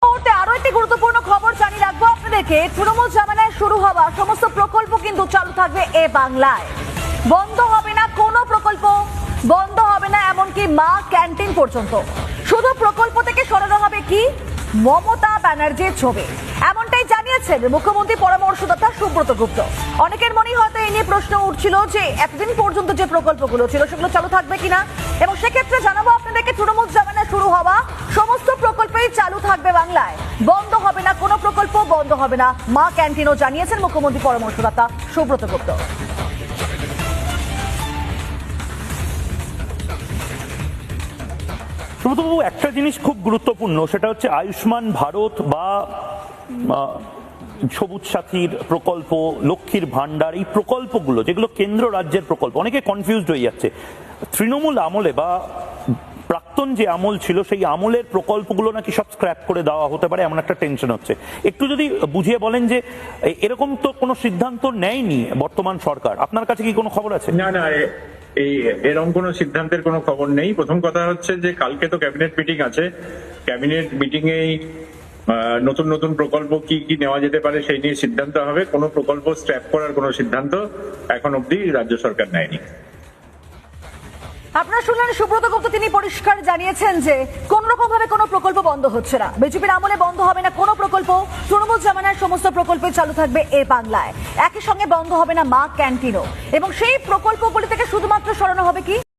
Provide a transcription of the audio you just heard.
মুহূর্তে আরো একটি গুরুত্বপূর্ণ খবর জানিয়ে রাখবো আপনাদেরকে। তৃণমূল জামানায় শুরু হওয়া সমস্ত প্রকল্প কিন্তু চালু থাকবে এ বাংলায়। বন্ধ হবে না কোনো প্রকল্প, বন্ধ হবে না এমনকি মা ক্যান্টিন পর্যন্ত। শুধু প্রকল্প থেকে সরানো হবে কি মমতা ব্যানার্জির ছবি, এমনটাই জানিয়েছেন মুখ্যমন্ত্রী পরামর্শদাতা সুব্রত গুপ্ত। অনেকের মনেই হয়তো এই নিয়ে প্রশ্ন উঠছিল যে এতদিন পর্যন্ত যে প্রকল্পগুলো ছিল সেগুলো চালু থাকবে কিনা, এবং সেক্ষেত্রে জানাবো আপনাদেরকে তৃণমূল জামানায় শুরু হওয়া সমস্ত প্রকল্পই চালু থাকবে বাংলায়। বন্ধ হবে না কোনো প্রকল্প, বন্ধ হবে না মা ক্যান্টিনও, জানিয়েছেন মুখ্যমন্ত্রী পরামর্শদাতা সুব্রত গুপ্ত। সুব্রতবাবু, একটা জিনিস খুব গুরুত্বপূর্ণ, সেটা হচ্ছে আয়ুষ্মান ভারত বা সবুজ সাথীর প্রকল্প, লক্ষ্মীর ভান্ডার, এই প্রকল্পগুলো যেগুলো কেন্দ্র রাজ্যের প্রকল্প, অনেকে কনফিউজড হয়ে যাচ্ছে। তৃণমূল আমলে বা প্রাক্তন যে আমল ছিল সেই আমলের প্রকল্পগুলো নাকি সব স্ক্র্যাপ করে দেওয়া হতে পারে, এমন একটা টেনশন হচ্ছে। একটু যদি বুঝিয়ে বলেন যে এরকম তো কোনো সিদ্ধান্ত নেয়নি বর্তমান সরকার, আপনার কাছে কি কোনো খবর আছে? না না, এরকম কোনো সিদ্ধান্তের কোনো খবর নেই। প্রথম কথা হচ্ছে যে কালকে তো ক্যাবিনেট মিটিং আছে, ক্যাবিনেট মিটিং এই নতুন নতুন প্রকল্প কি কি নেওয়া যেতে পারে সেই নিয়ে সিদ্ধান্ত হবে। কোনো প্রকল্প স্ক্র্যাপ করার কোনো সিদ্ধান্ত এখন অবধি রাজ্য সরকার নেয়নি। আপনারা শুনলেন সুব্রত গুপ্ত, তিনি পরিষ্কার জানিয়েছেন যে কোন রকম ভাবে কোনো প্রকল্প বন্ধ হচ্ছে না। বিজেপির আমলে বন্ধ হবে না কোনো প্রকল্প, তৃণমূল জামানার সমস্ত প্রকল্প চালু থাকবে এ বাংলায়। একই সঙ্গে বন্ধ হবে না মা ক্যান্টিনও, এবং সেই প্রকল্পগুলি থেকে শুধুমাত্র সরানো হবে কি